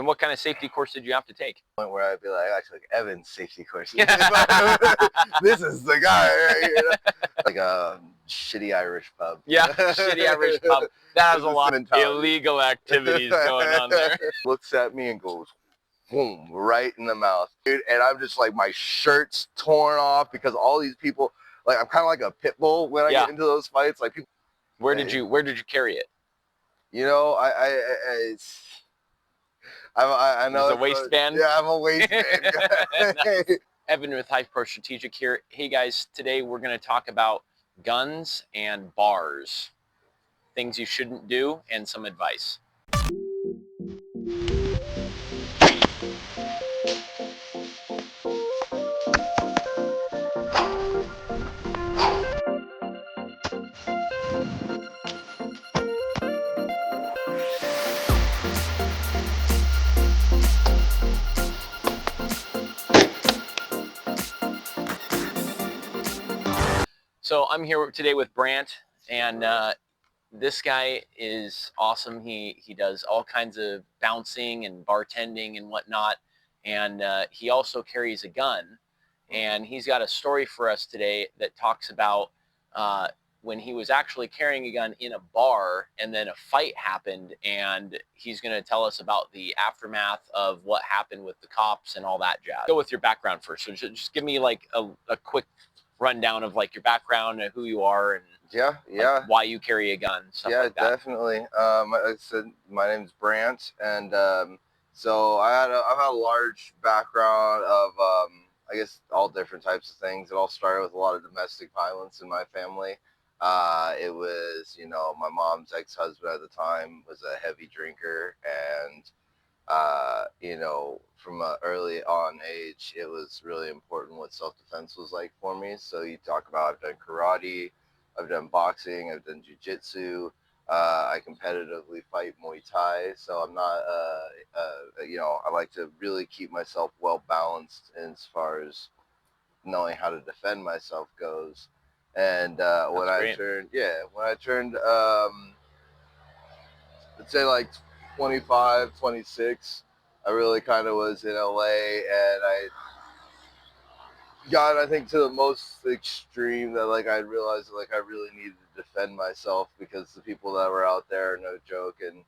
And what kind of safety course did you have to take? Point where I'd be like, I took Evan's safety course. This is the guy, right? You know? Like a shitty Irish pub. Yeah, shitty Irish pub. That has a lot of illegal activities going on there. Looks at me and goes, boom, right in the mouth. Dude, and I'm just like, my shirt's torn off because all these people, like, I'm kind of like a pit bull when I get into those fights. Like, people. Where did you carry it? You know, I know it's a waistband. Yeah, I'm a waistband guy. Evan with Hyper Strategic here. Hey guys, today we're going to talk about guns and bars, things you shouldn't do, and some advice. So I'm here today with Brant, and this guy is awesome. He does all kinds of bouncing and bartending and whatnot, and he also carries a gun. And he's got a story for us today that talks about when he was actually carrying a gun in a bar, and then a fight happened, and he's going to tell us about the aftermath of what happened with the cops and all that jazz. Go with your background first. So just give me like a quick rundown of like your background and who you are and like why you carry a gun. Stuff like that. Definitely. Like I said, my name's Brant, and so I've had a large background of I guess all different types of things. It all started with a lot of domestic violence in my family. It was, you know, my mom's ex-husband at the time was a heavy drinker, and you know, from an early on age, it was really important what self-defense was like for me. So you talk about, I've done karate, I've done boxing, I've done jiu-jitsu, I competitively fight Muay Thai. So I'm not, you know, I like to really keep myself well balanced as far as knowing how to defend myself goes. And when I turned, let's say like 25, 26, I really kind of was in LA, and I got, I think, to the most extreme that like I realized that, like, I really needed to defend myself because the people that were out there are no joke. And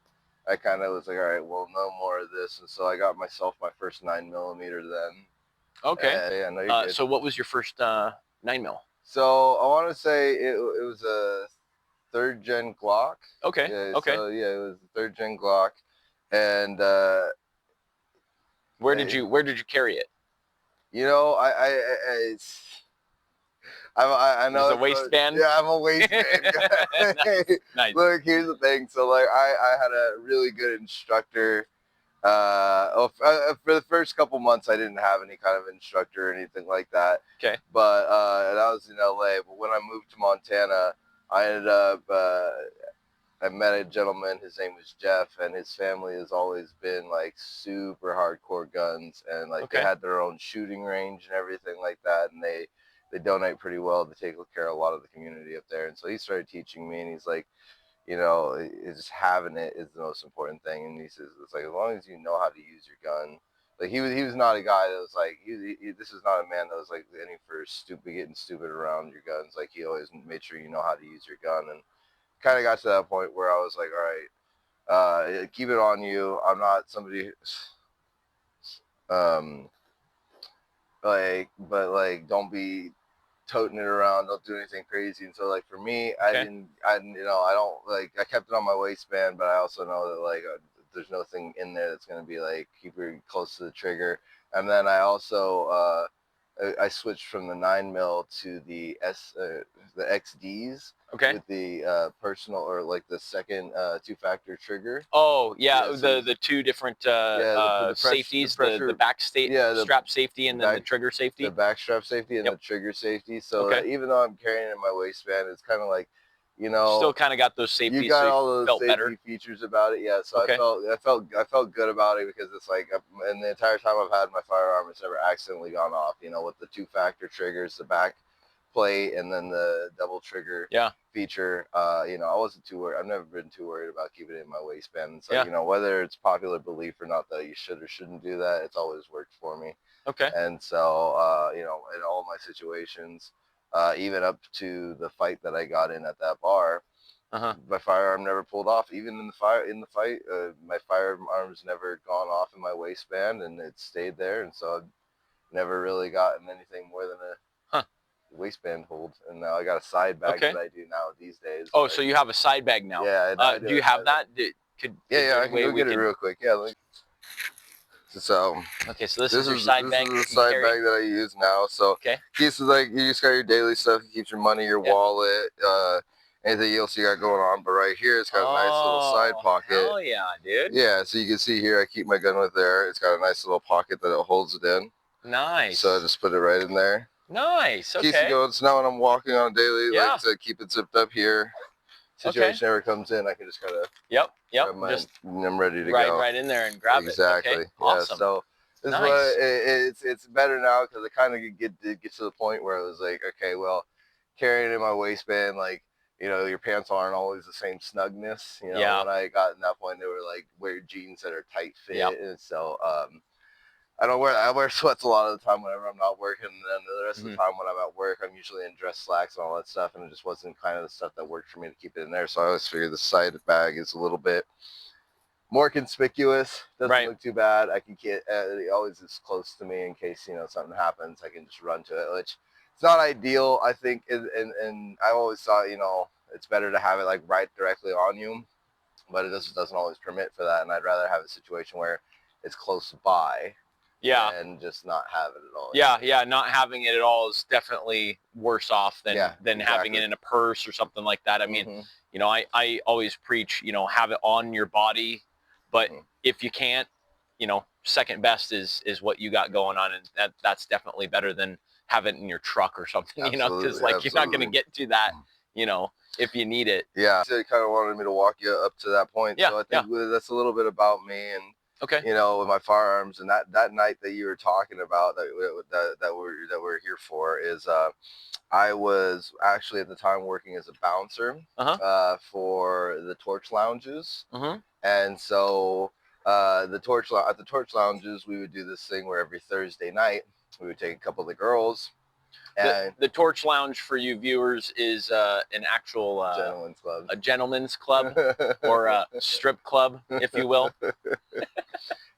I kind of was like, all right, well, no more of this. And so I got myself my first 9mm then. Okay. No, you're good. So what was your first 9mm? So I want to say it was a 3rd gen Glock. Okay. Okay. So yeah, it was a 3rd gen Glock. And where did you carry it? You know, I know it's a waistband. Yeah, I'm a waistband guy. Nice. Look, here's the thing. So like, I had a really good instructor. For the first couple months, I didn't have any kind of instructor or anything like that. Okay. But that was in LA. But when I moved to Montana, I ended up. I met a gentleman, his name was Jeff, and his family has always been like super hardcore guns, and like they had their own shooting range and everything like that, and they donate pretty well to take care of a lot of the community up there. And so he started teaching me, and he's like, you know, just having it is the most important thing. And he says, it's like, as long as you know how to use your gun. Like he was not a guy that was like, this is not a man that was like any for getting stupid around your guns. Like he always made sure you know how to use your gun. And kind of got to that point where I was like, all right, keep it on you. I'm not somebody but don't be toting it around, don't do anything crazy. And so like for me, I didn't, you know, I don't like, I kept it on my waistband, but I also know that like there's nothing in there that's going to be like keep it close to the trigger. And then I also I switched from the 9mm to the XDs. Okay. With the personal, or like the second 2-factor trigger. Oh yeah, so the two different the safeties, the back strap safety, and then the trigger safety. The back strap safety and the trigger safety. So even though I'm carrying it in my waistband, it's kind of like, you know, still kind of got those safety. You got all those safety features about it, yeah. So I felt good about it because it's like, and the entire time I've had my firearm, it's never accidentally gone off. You know, with the 2-factor triggers, the plate and then the double trigger feature. You know, I wasn't too worried. I've never been too worried about keeping it in my waistband. So, you know, whether it's popular belief or not that you should or shouldn't do that, it's always worked for me. Okay. And so, you know, in all my situations, even up to the fight that I got in at that bar, my firearm never pulled off. Even in the fight, my firearm's never gone off in my waistband, and it stayed there. And so I've never really gotten anything more than a waistband hold. And now I got a side bag that I do now these days. Oh, so you have a side bag now? Yeah. Do you have that? Yeah, I can go get it real quick. Yeah. So okay, so this is your side bag. This is the side bag that I use now. So keeps like you just got your daily stuff. It keeps your money, your wallet, anything else you got going on. But right here, it's got a nice little side pocket. Oh yeah, dude. Yeah, so you can see here, I keep my gun with there. It's got a nice little pocket that it holds it in. Nice. So I just put it right in there. Nice. Okay. Keeps it going. So now when I'm walking on a daily, like to keep it zipped up here. Situation ever comes in, I can just kind of I'm ready to go right in there and grab it. Exactly. Okay. Awesome. So this is what it's better now because I kind of get to the point where I was like, okay, well, carrying it in my waistband, like, you know, your pants aren't always the same snugness. You know, when I got in that point, they were like wear jeans that are tight fit, and so I wear sweats a lot of the time whenever I'm not working, and then the rest of the time when I'm at work, I'm usually in dress slacks and all that stuff, and it just wasn't kind of the stuff that worked for me to keep it in there. So I always figured the side bag is a little bit more conspicuous. Doesn't look too bad. I can get it always is close to me in case, you know, something happens. I can just run to it, which it's not ideal, I think. And I always thought, you know, it's better to have it like right directly on you, but it doesn't always permit for that. And I'd rather have a situation where it's close by. And just not have it at all. Yeah, not having it at all is definitely worse off than having it in a purse or something like that. I mean, you know, I always preach, you know, have it on your body, but if you can't, you know, second best is what you got going on, and that's definitely better than have it in your truck or something. You know, because like you're not going to get to that, you know, if you need it. Yeah, so they kind of wanted me to walk you up to that point. So I think that's a little bit about me and. You know, with my firearms, and that night that you were talking about that we're here for is I was actually at the time working as a bouncer for the Torch Lounges, and so at the Torch Lounges we would do this thing where every Thursday night we would take a couple of the girls. And the Torch Lounge for you viewers is an actual gentleman's club, or a strip club, if you will.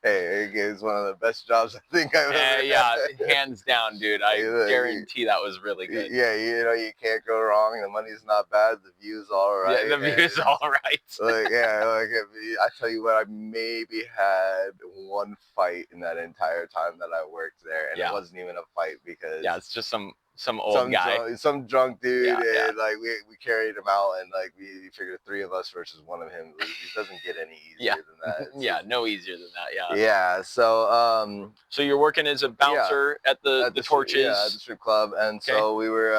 Hey, it's one of the best jobs I think I've ever had. Hands down, dude. I guarantee that was really good. Yeah, you know, you can't go wrong. The money's not bad. The view's all right. Yeah, the view's all right. I tell you what, I maybe had one fight in that entire time that I worked there, and it wasn't even a fight because it's just some old guy, some drunk dude, and like we carried him out, and like we figured 3 of us versus 1 of him. It doesn't get any easier than that. No easier than that. Yeah. So so you're working as a bouncer at the Torches, at the strip club, and so we were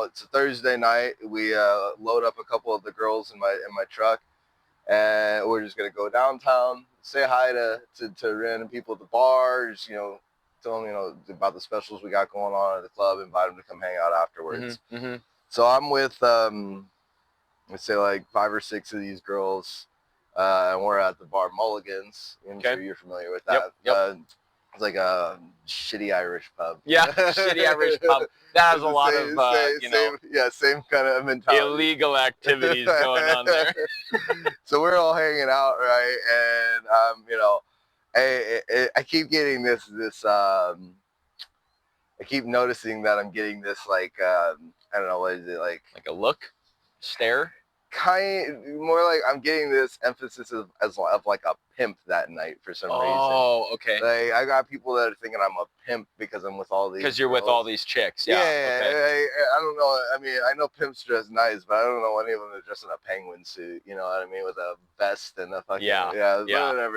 it's a Thursday night. We load up a couple of the girls in my truck, and we're just gonna go downtown, say hi to random people at the bars, you know. Tell them, you know, about the specials we got going on at the club, invite them to come hang out afterwards. So I'm with, let's say like 5 or 6 of these girls, and we're at the bar Mulligan's. I'm sure you're familiar with that. It's like a shitty Irish pub. Yeah, shitty Irish pub. That has a lot of, you know, same kind of mentality. Illegal activities going on there. So we're all hanging out, right? And, you know, I keep getting this I keep noticing that I'm getting this like I don't know, what is it, like a look, stare, more like I'm getting this emphasis of like a pimp that night for some reason. Oh, okay. Like I got people that are thinking I'm a pimp because I'm with all these. Because you're with all these chicks. Yeah. I don't know. I mean, I know pimps dress nice, but I don't know any of them that dress in a penguin suit. You know what I mean, with a vest and a fucking whatever.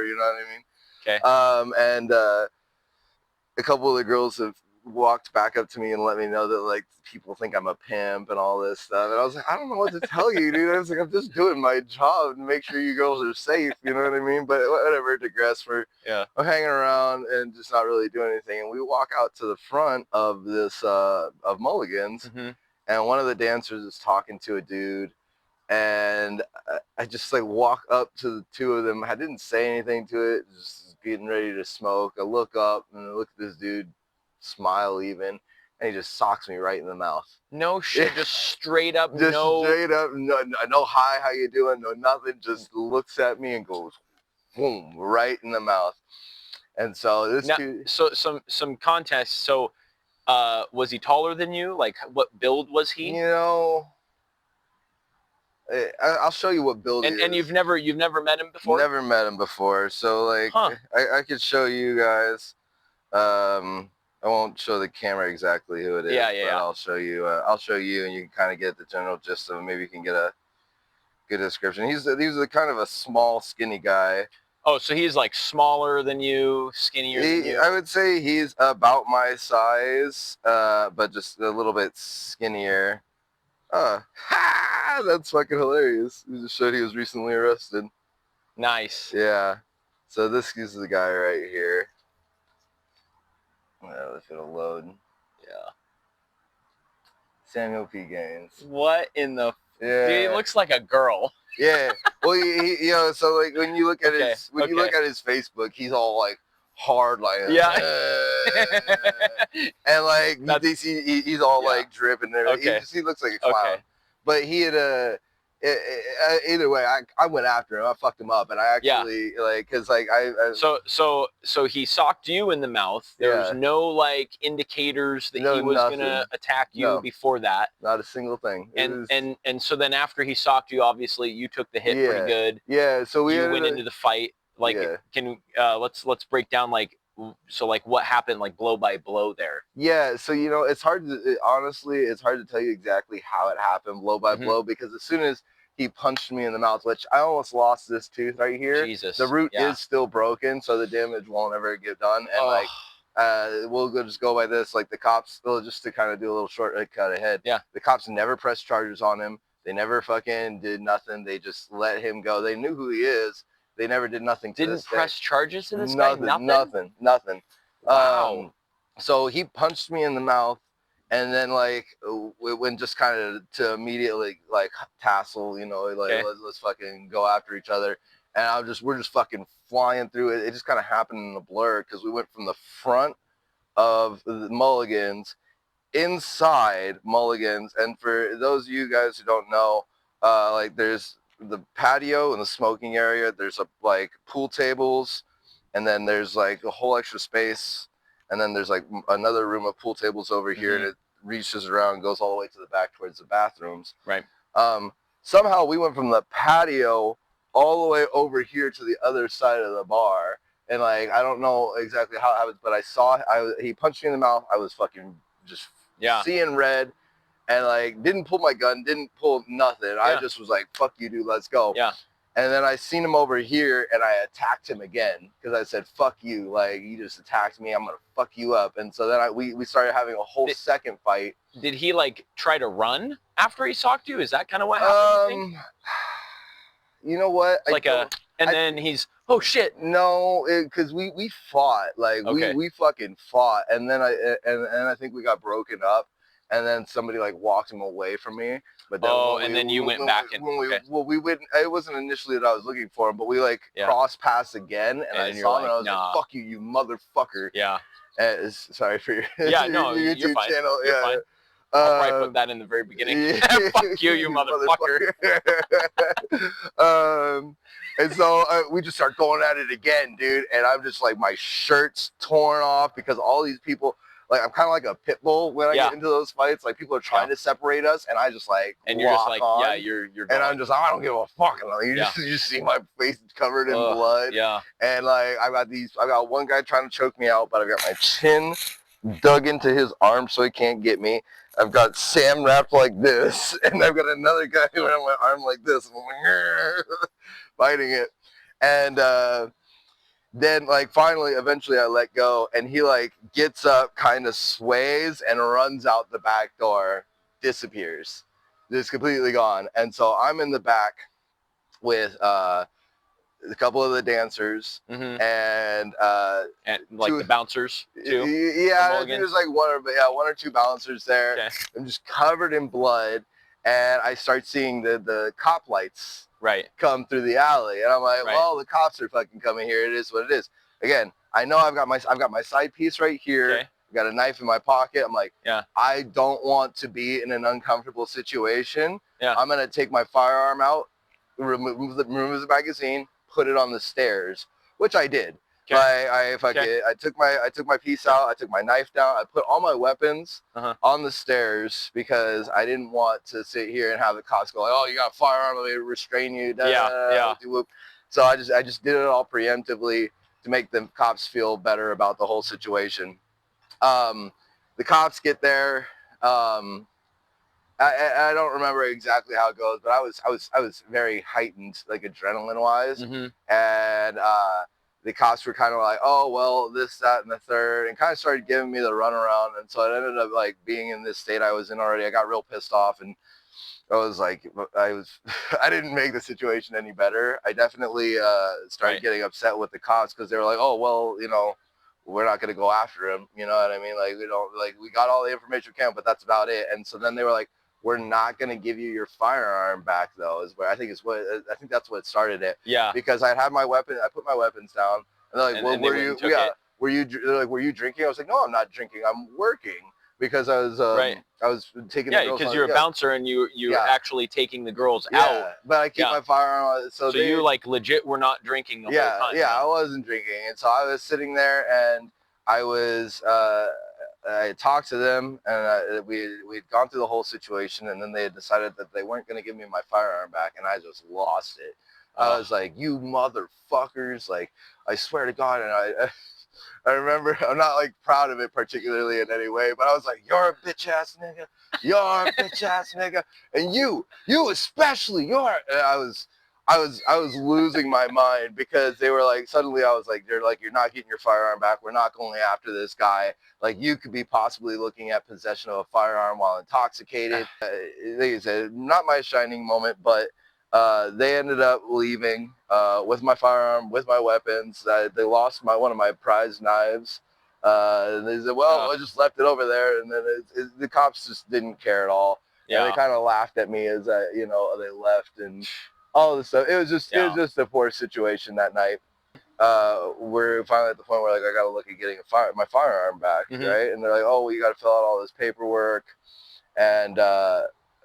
You know what I mean. Okay. And a couple of the girls have walked back up to me and let me know that like people think I'm a pimp and all this stuff. And I was like, I don't know what to tell you, dude. I was like, I'm just doing my job to make sure you girls are safe. You know what I mean? But whatever, digress. I'm hanging around and just not really doing anything. And we walk out to the front of this of Mulligan's, and one of the dancers is talking to a dude. And I just like walk up to the two of them. I didn't say anything to it, just getting ready to smoke. I look up and I look at this dude, smile even, and he just socks me right in the mouth. No shit, just straight up. Just straight up, no hi, how you doing, no nothing. Just looks at me and goes, boom, right in the mouth. And so this dude. So some context. So, was he taller than you? Like, what build was he? You know. I'll show you what build he is. And you've never met him before? Never met him before. So like I could show you guys. I won't show the camera exactly who it is. But I'll show you and you can kind of get the general gist of him. Maybe you can get a good description. He's a kind of a small, skinny guy. Oh, so he's like smaller than you, skinnier than you? I would say he's about my size, but just a little bit skinnier. That's fucking hilarious. He just showed he was recently arrested. Nice. Yeah. So this is the guy right here. If it'll load. Yeah. Samuel P. Gaines. What in the? Yeah. Dude, he looks like a girl. Yeah. Well, you know, so like when you look at you look at his Facebook, he's all like hard, like and like he's all like dripping there. He looks like a clown. But he had either way, I went after him. I fucked him up, and I actually like because like I so he socked you in the mouth. There was no like indicators that he was gonna attack you before that. Not a single thing. And so then after he socked you, obviously you took the hit pretty good. Yeah. So we went into the fight. Like, can let's break down like. So like what happened like blow by blow there? Yeah, so you know it's hard to honestly it's hard to tell you exactly how it happened blow by blow, because as soon as he punched me in the mouth, which I almost lost this tooth right here. Jesus. The root is still broken, so the damage won't ever get done. And like we'll just go by this, like the cops, just to kind of do a little shortcut ahead. Yeah. The cops never pressed charges on him. They never fucking did nothing. They just let him go. They knew who he is. They never did nothing to Didn't press charges to this guy? Nothing. Wow. So he punched me in the mouth, and then like we went just kind of to immediately like tassel, you know, like let's fucking go after each other. And we're just fucking flying through it. It just kind of happened in a blur because we went from the front of the Mulligan's inside Mulligan's. And for those of you guys who don't know, like there's the patio and the smoking area, there's like pool tables, and then there's like a whole extra space, and then there's like another room of pool tables over here, and it reaches around and goes all the way to the back towards the bathrooms. Right. Somehow we went from the patio all the way over here to the other side of the bar, and like I don't know exactly how it happened, but he punched me in the mouth. I was fucking just seeing red. And like didn't pull my gun, didn't pull nothing. I just was like, "Fuck you, dude, let's go." Yeah. And then I seen him over here, and I attacked him again because I said, "Fuck you!" Like you just attacked me, I'm gonna fuck you up. And so then we started having a whole second fight. Did he like try to run after he socked you? Is that kind of what happened? You know what? Then he's oh shit. No, because we fought like we fucking fought, and then I think we got broken up. And then somebody like walked him away from me. But then then you went back and we went. It wasn't initially that I was looking for him, but we like crossed paths again, and I saw him, and I was like, "Fuck you, you motherfucker!" Yeah. Sorry for your YouTube you're fine. Channel. You're fine. I'll probably put that in the very beginning. Fuck you, you motherfucker. And so we just start going at it again, dude. And I'm just like, my shirt's torn off because all these people. Like I'm kind of like a pit bull when I get into those fights. Like people are trying to separate us, and I just like you're just like you're going. And I'm just I don't give a fuck. And like, you just see my face covered in blood. Yeah. And like I got one guy trying to choke me out, but I've got my chin dug into his arm so he can't get me. I've got Sam wrapped like this, and I've got another guy around my arm like this, and I'm like, biting it. And then like finally, eventually I let go, and he like gets up, kind of sways, and runs out the back door, disappears, just completely gone. And so I'm in the back with a couple of the dancers, Mm-hmm. and like two, the bouncers too. yeah, I think there's like one or two bouncers there. Okay. I'm just covered in blood, and I start seeing the cop lights Right. come through the alley, and I'm like, Right. well, the cops are fucking coming here. It is what it is. Again, I know I've got my side piece right here. Okay. I've got a knife in my pocket. I'm like, Yeah. I don't want to be in an uncomfortable situation. Yeah. I'm gonna take my firearm out, remove the magazine, put it on the stairs, which I did. Okay. I took my piece out. I took my knife down. I put all my weapons on the stairs because I didn't want to sit here and have the cops go like, "Oh, you got a firearm, let me restrain you." So I just did it all preemptively to make the cops feel better about the whole situation. The cops get there. I don't remember exactly how it goes, but I was very heightened, like adrenaline wise, and the cops were kind of like, oh well, this, that, and the third, and kind of started giving me the runaround, and so it ended up like being in this state I was in already. I got real pissed off, and I was like, I didn't make the situation any better. I definitely started getting upset with the cops because they were like, oh well, you know, we're not going to go after him. You know what I mean? Like, we don't, like, we got all the information we can, but that's about it. And so then they were like, we're not going to give you your firearm back, though, is where I think that's what started it. Yeah. Because I put my weapons down, and they're like, well, were you drinking? I was like, no, I'm not drinking. I'm working. Because I was taking the girls because on, you're a bouncer and you're actually taking the girls out. But I keep my firearm on. So you like legit were not drinking the whole time. Yeah, I wasn't drinking, and so I was sitting there, and I talked to them, and we'd gone through the whole situation, and then they had decided that they weren't going to give me my firearm back, and I just lost it. I was like, you motherfuckers, like, I swear to God, and I remember, I'm not like proud of it particularly in any way, but I was like, you're a bitch ass nigga, you're a bitch ass nigga, and you especially, and I was losing my mind because they were like, suddenly I was like, they're like, you're not getting your firearm back. We're not going after this guy. Like, you could be possibly looking at possession of a firearm while intoxicated. Like I said, not my shining moment, but they ended up leaving with my firearm, with my weapons. They lost one of my prized knives. And they said, well, I just left it over there. And then the cops just didn't care at all. Yeah. And they kind of laughed at me as they left and all this stuff. It was just a poor situation that night. We're finally at the point where like I got to look at getting my firearm back, right? And they're like, oh, well, you got to fill out all this paperwork. And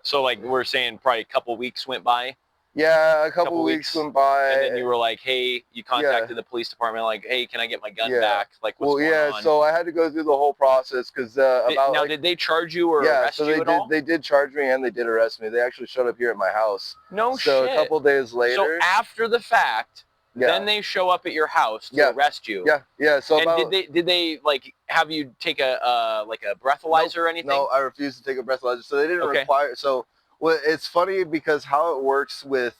so like we're saying probably a couple weeks went by. Yeah, a couple weeks went by. And then you were like, hey, you contacted the police department, like, hey, can I get my gun back? Like, what's going on? So I had to go through the whole process because did they charge you or arrest you at all? They did charge me and they did arrest me. They actually showed up here at my house. No shit. So a couple days later. So after the fact, then they show up at your house to arrest you. Yeah. So and did they like have you take a breathalyzer or anything? No, I refused to take a breathalyzer. So they didn't require. So well, it's funny because how it works with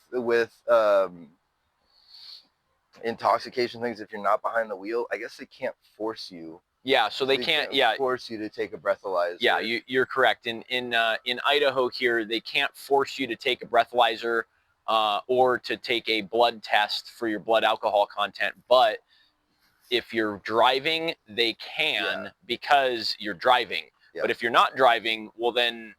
intoxication things, if you're not behind the wheel, I guess they can't force you. Yeah, so they can't force you to take a breathalyzer. Yeah, you're correct. In Idaho here, they can't force you to take a breathalyzer or to take a blood test for your blood alcohol content. But if you're driving, they can because you're driving. But if you're not driving, well then,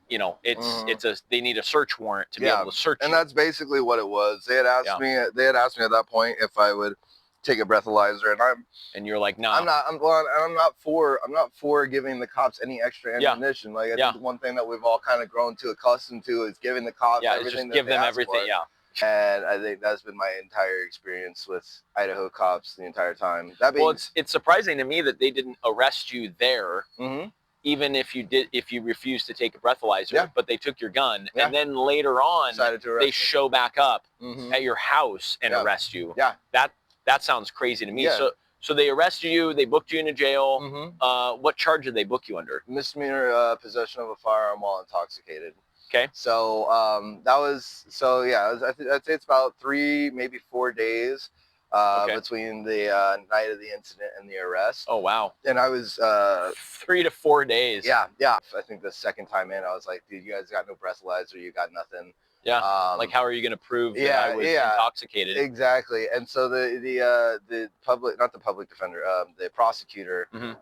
you know, they need a search warrant to be able to search. And that's basically what it was. They had asked me at that point if I would take a breathalyzer, and you're like, no, I'm not for giving the cops any extra ammunition. Like I think one thing that we've all kind of grown to accustomed to is giving the cops everything. Just give them everything. Yeah. And I think that's been my entire experience with Idaho cops the entire time. It's surprising to me that they didn't arrest you there. Even if you refused to take a breathalyzer, but they took your gun, and then later on they show back up at your house and arrest you. Yeah, that sounds crazy to me. So they arrested you, they booked you into jail. What charge did they book you under? Misdemeanor possession of a firearm while intoxicated. Okay. So I'd say it's about 3, maybe 4 days. Okay. between the night of the incident and the arrest. Oh, wow. And I was 3 to 4 days. yeah. I think the second time in, I was like, dude, you guys got no breathalyzer, you got nothing. Yeah. Like, Um, how are you going to prove that I yeah, was yeah, intoxicated? exactly. And so the public, not the public defender, the prosecutor Hmm.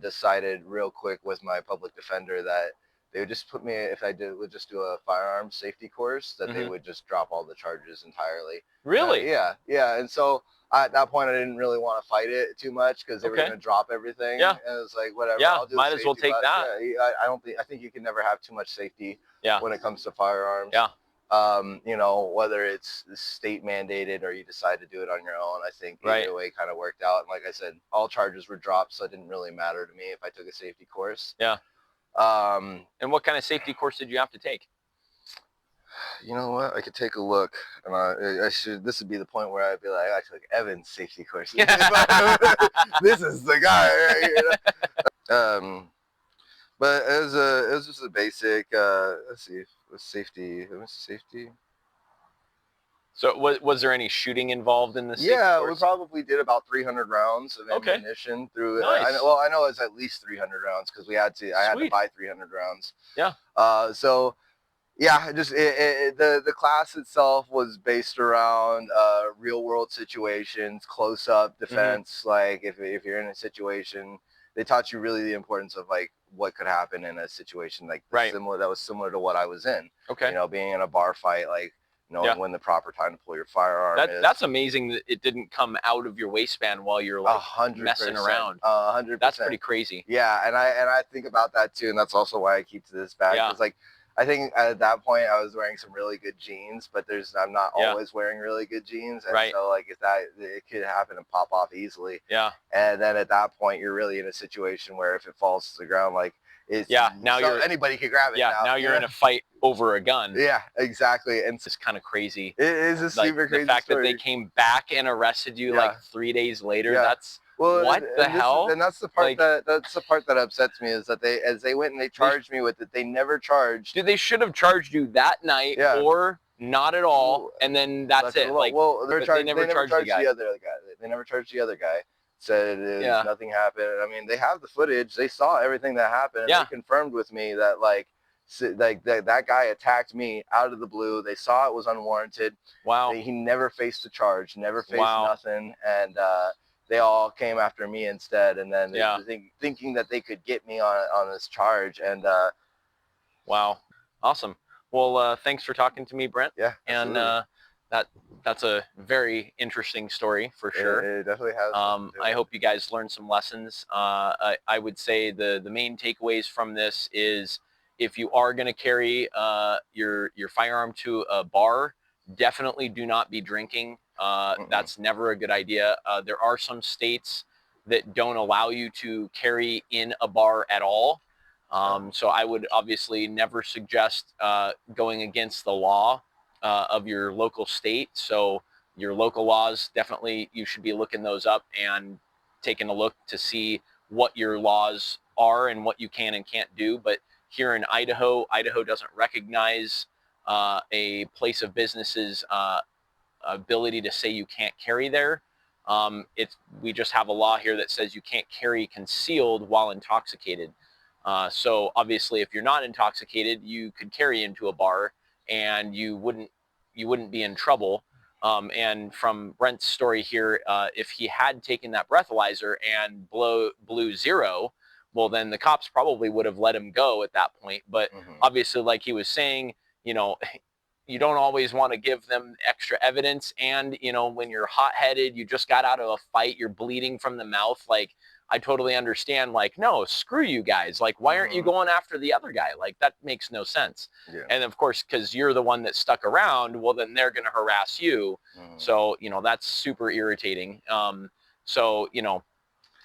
decided real quick with my public defender that they would just put me, if I would just do a firearm safety course, that they Hmm. would just drop all the charges entirely. Really? Yeah, yeah. And so at that point, I didn't really want to fight it too much because they were Okay. going to drop everything. Yeah. And it was like, whatever, Yeah. I'll do a Might as well safety take class. that. Yeah, I think you can never have too much safety Yeah. when it comes to firearms. Yeah. You know, whether it's state mandated or you decide to do it on your own, I think Right. either way kind of worked out. And like I said, all charges were dropped, so it didn't really matter to me if I took a safety course. Yeah. Um, And what kind of safety course did you have to take? you know what? I could take a look, and I should. This would be the point where I'd be like, I took Evan's safety course. This is the guy right here. But it was just a basic. Let's see, safety. Safety. So was there any shooting involved in this? Yeah, we probably did about 300 rounds of Okay. ammunition through. Nice. I know it's at least 300 rounds because I had to Sweet. buy 300 rounds. Yeah. So yeah, just the class itself was based around real world situations, close up defense. Like if you're in a situation, they taught you really the importance of like what could happen in a situation like Right. that was similar to what I was in. Okay. You know, being in a bar fight, like knowing Yeah. when the proper time to pull your firearm is. That's amazing that it didn't come out of your waistband while you're like 100%, messing around. 100%. That's pretty crazy. Yeah, and I think about that too, and that's also why I keep to this bag. Yeah. Because like I think at that point I was wearing some really good jeans, but I'm not Yeah. always wearing really good jeans, and Right. so like if that it could happen and pop off easily. Yeah. And then at that point you're really in a situation where if it falls to the ground, like it's Now anybody could grab it. Yeah. Now you're in a fight over a gun. Yeah, exactly. And It's kind of crazy. it is a Like super crazy the fact story. that they came back and arrested you Yeah. like 3 days later. Yeah. That's Well, what the hell? And that's the part Like- that's the part that upsets me is that as they went and they charged me with it, they never charged. Dude, they should have charged you that night Yeah. or not at all, Well, and then that's it. Like, well, but they never charged the guy. the other guy. They never charged the other guy. Said Yeah. nothing happened. I mean, they have the footage. They saw everything that happened. And Yeah. They confirmed with me that like that guy attacked me out of the blue. They saw it was unwarranted. Wow. He never faced a charge. Never faced Wow. nothing. And they all came after me instead. And then Yeah. thinking that they could get me on this charge. And Wow. Awesome. Well, thanks for talking to me, Brent. yeah. And absolutely. that's a very interesting story for sure. It definitely has. I hope you guys learned some lessons. I would say the main takeaways from this is if you are going to carry your firearm to a bar, definitely do not be drinking. That's never a good idea. There are some states that don't allow you to carry in a bar at all. So I would obviously never suggest going against the law of your local state. So your local laws, definitely you should be looking those up and taking a look to see what your laws are and what you can and can't do. But here in Idaho, Idaho doesn't recognize a place of business's ability to say you can't carry there. We just have a law here that says you can't carry concealed while intoxicated. So obviously, if you're not intoxicated, you could carry into a bar and you wouldn't be in trouble. And from Brent's story here, if he had taken that breathalyzer and blew 0, well, then the cops probably would have let him go at that point. But obviously, like he was saying, you know, you don't always want to give them extra evidence. And, you know, when you're hot-headed, you just got out of a fight, you're bleeding from the mouth. Like, I totally understand, like, no, screw you guys. Like, why aren't you going after the other guy? Like, that makes no sense. Yeah. And of course, because you're the one that stuck around, well, then they're going to harass you. So, you know, that's super irritating. So, you know,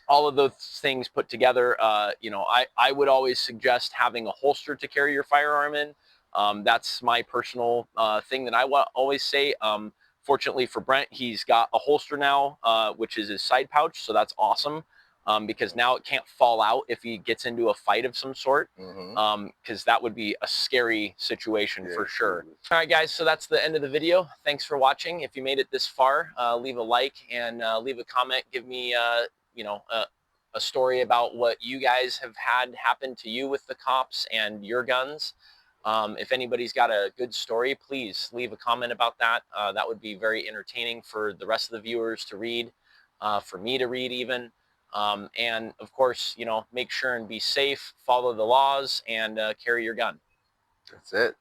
all of those things put together, you know, I would always suggest having a holster to carry your firearm in. That's my personal thing that I always say. Fortunately for Brent, he's got a holster now, which is his side pouch. So that's awesome. because now it can't fall out if he gets into a fight of some sort, because that would be a scary situation for sure. All right, guys, so that's the end of the video. Thanks for watching. If you made it this far, leave a like and leave a comment. Give me, you know, a story about what you guys have had happen to you with the cops and your guns. If anybody's got a good story, please leave a comment about that. That would be very entertaining for the rest of the viewers to read, for me to read even. And of course, you know, make sure and be safe, follow the laws, and carry your gun. That's it.